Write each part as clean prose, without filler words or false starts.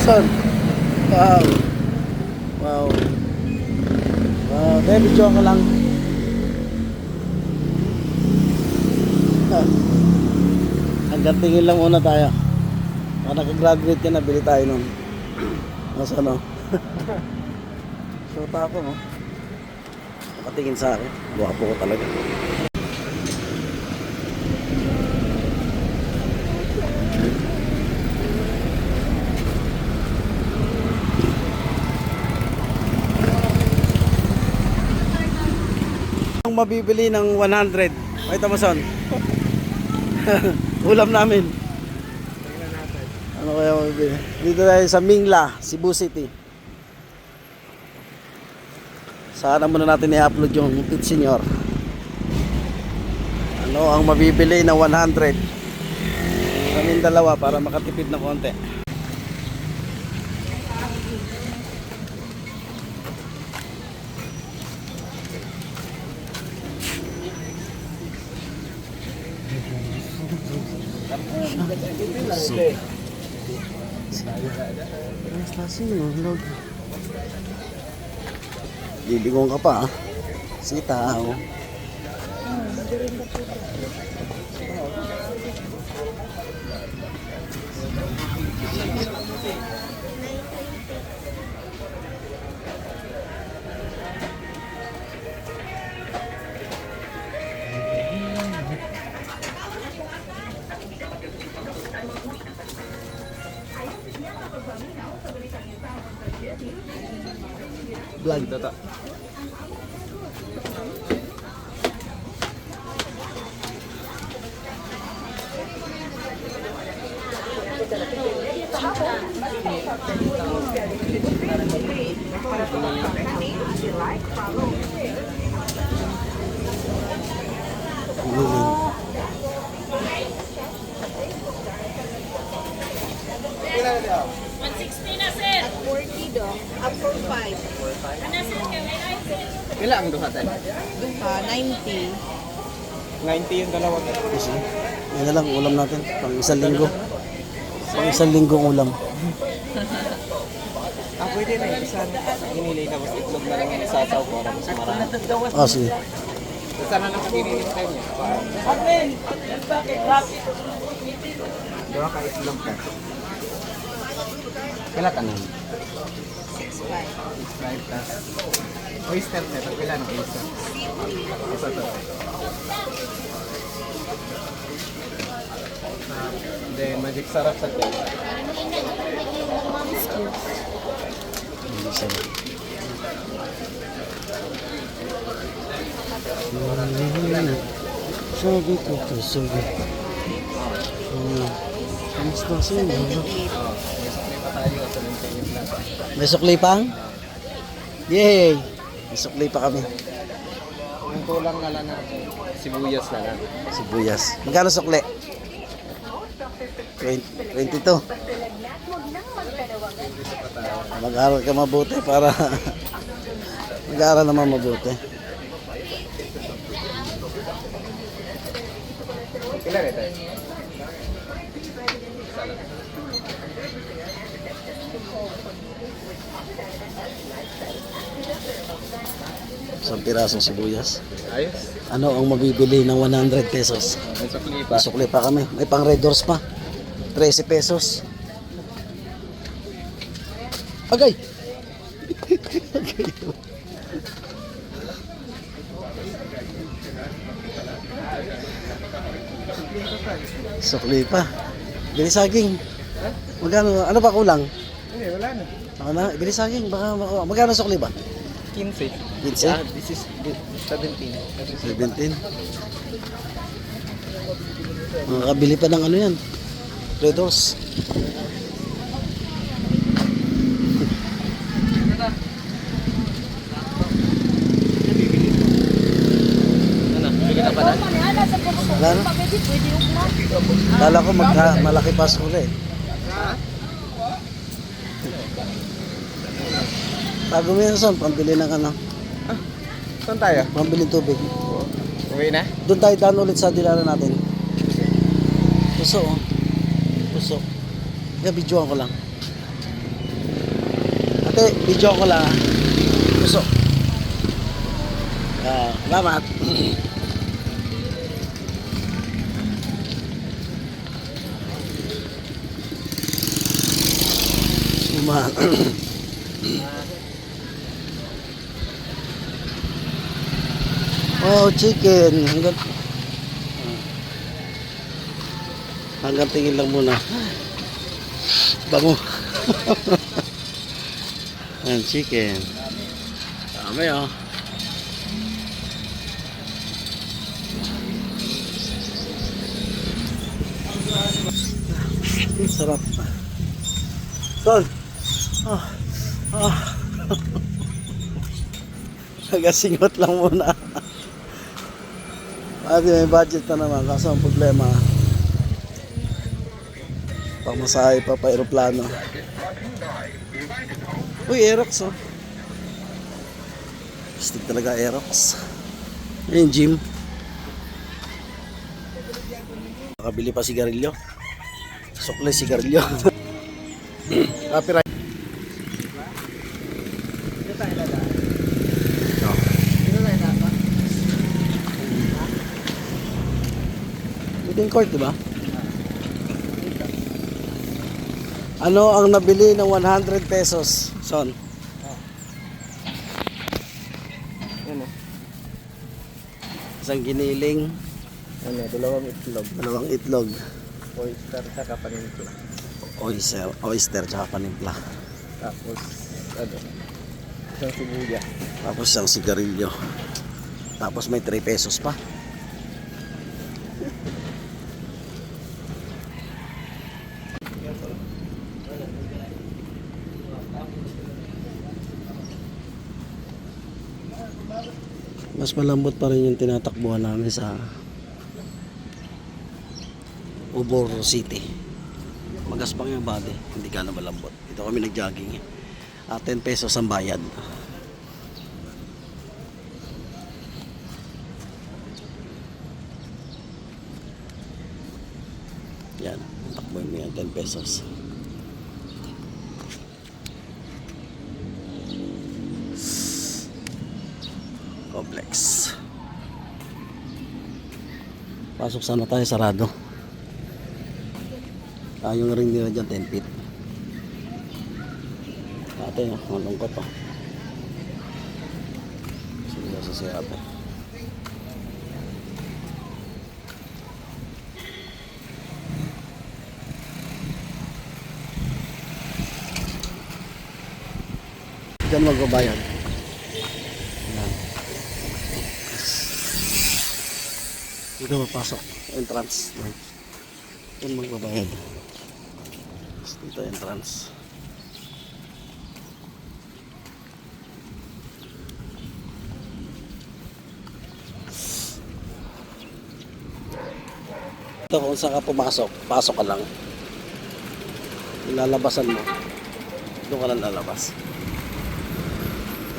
Son. Wow. Wow. Wow. Dahil video ko lang. Hanggang tingin lang muna tayo. Kung nakagraduate ka na, bili tayo nun. Mas ano. Shota ako, no? Nakatingin sa akin. Guwapo ko talaga. Ang mabibili ng 100. Ay, Tamason. Ulam namin. Ano kaya mabibili? Dito tayo sa Mingla, Cebu City. Sana muna natin i-upload yung Pit Senior. Ano ang mabibili na 100? Kaming dalawa para makatipid na konti. Bibigong ka pa, ah. Sita, oh. Vlog data. At 40 do. Up for 5. Pila ang duha tayo? Duha, 90. 90 yung dalawa tayo. Kasi, yan na lang ulam natin. Pang isang linggo. Pang isang linggong ulam. Pwede na yung isa. Ginili tapos itlog na lang yung isasaw para mas marami. Ah, sige. Sana lang ginili tayo niya. Duha ka itlog ka. Pila ka nun? 6.5. 5 plus. Oyster set. Pila ng oyster? Isa to. Then magic sarap sa tayo. Sabi ko to, sabi. Kamusta sa inyo? May sukli pang? Yay! May sukli pa kami. Ang kulang na lang natin. Sibuyas na lang. Sibuyas. Magkano sukli? 22. Mag-aral ka mabuti para mag-aral naman mabuti. Pila rin tayo? Isang pirasong sibuyas. Ayos. Ano ang mabibili ng 100 pesos? May sukli pa. May sukli pa kami. May pang Red Doors pa. 13 pesos. Agay! Sukli pa. Bili saging. Magkano? Ano ba kulang? Hindi, wala na. Ano na? Bili saging. Baka magkano sukli ba? 15. 15? Ah, this is 17. 17. Makakabili pa ng ano yan. Red Doors. Ano? Bigyan na pa na? Wala na? Kala ko malaki pa sukli. Tago mo yan, son. Pambili ng ano. Saan tayo? Pambili tubig. Uwi na? Doon tayo daan ulit sa dilala natin. Puso, oh. Puso. Kaya videoan ko lang. Ate, video ko lang. Puso. Salamat. Suman. Oh, chicken. Hanggang tingin lang muna. Bango. Ayan, chicken. Dami oh. Sarap. Sol. Nagasingot lang muna. At may budget na naman. Kaso ang problema, pamasahe pa pa aeroplano. Uy, Aerox oh. Stick talaga Aerox. Ayun, gym. Nakabili pa sigarilyo. Sukle sigarilyo. Copyright. Ito yung court, diba? Ano ang nabili ng 100 pesos, Son? Ano? Isang giniling, Ano? Dalawang itlog. dalawang itlog, Oyster sa panimpla. oyster tsaka panimpla. Tapos, ano? Isang sibuya. Tapos isang sigarilyo. Tapos may 3 pesos pa. Mas malambot pa rin yung tinatakbuhan namin sa Ubor City. Magaspang yung body, hindi ka na malambot. Dito kami nag-jogging. 10 pesos ang bayad. Yan, takbo mo yan, 10 pesos. Complex. Pasok sana tayo, sarado. Yung ring nila dyan, 10 feet. Ate, malungkot to. Seryoso si ate. Diyan magbabayad. Yan. Dito mapasok. Entrance. Diyan magbabayad. Dito entrance. Ito kung saan ka pumasok, pasok ka lang. Ilalabasan mo. Doon ka lang lalabas.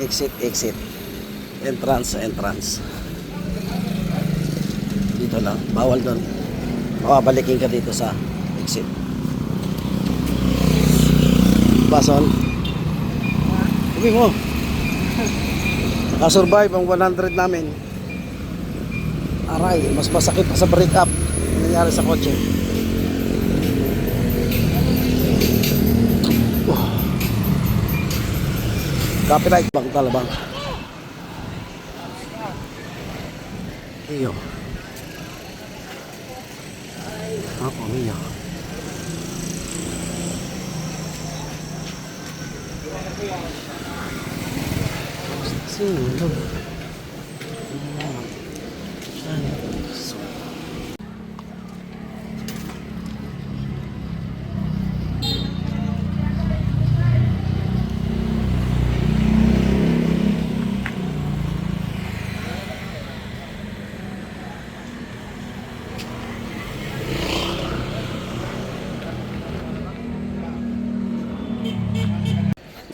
Exit, exit. Entrance, entrance. Dito lang. Bawal doon. Mababalikin ka dito sa exit. Bason. Sabi mo. Nakasurvive ang 100 namin. Aray, mas masakit pa sa break up. Nangyari sa kotse. Copyright bang talabang. Iyo. Apa iyo? Sino?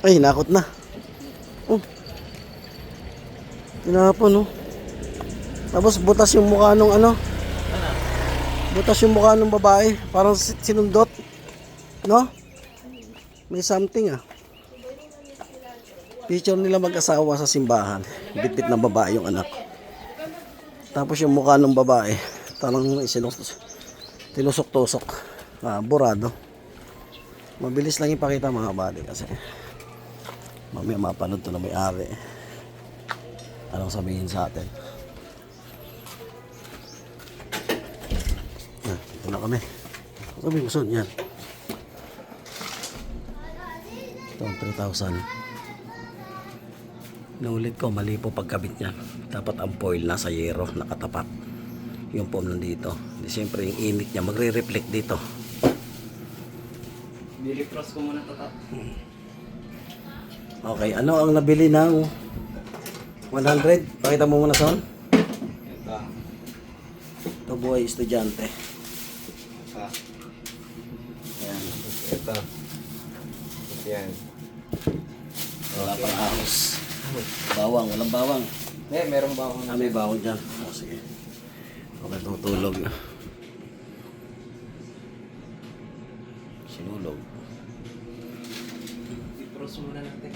Ay, nakot na. Oh. Tinapon, oh. Tapos butas yung mukha nung ano. Butas yung mukha nung babae. Parang sinundot. No? May something, ah. Picture nila mag-asawa sa simbahan. Bitbit ng babae yung anak. Tapos yung mukha ng babae, tanong tilusok-tusok. Burado. Mabilis lang ipakita mga buddy kasi mamaya mapanood to na may-ari. Anong sabihin sa atin? Ito na kami. Sabi mo son, yan. Ito, 3,000. Naulit ko, mali po pagkabit niya. Dapat ang foil nasa yero, nakatapat. Yung foam nandito. Di siyempre yung init niya, magre-reflect dito. Nilipros ko muna tatat. Okay, ano ang nabili ng 100? Pakita mo muna son. Ito. Ito buhay estudyante. Ah, Ayan. ito. Yan. Wala pang ahos. Bawang, walang bawang. Merong ba akong May bawang dyan. Sige. Okay, tutulog. Sinulog. Nilipros muna natin.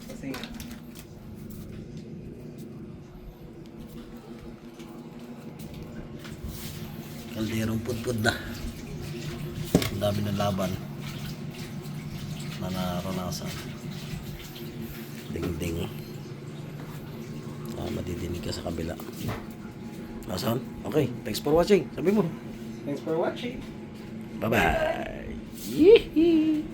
Kasi nga. Kalderong pudpud na. Ang dami ng laban na naranasan. Ding-ding. Madidinig ka sa kabila. Nasaan? Okay, thanks for watching. Sabi mo. Thanks for watching. Bye-bye. Yee-hee.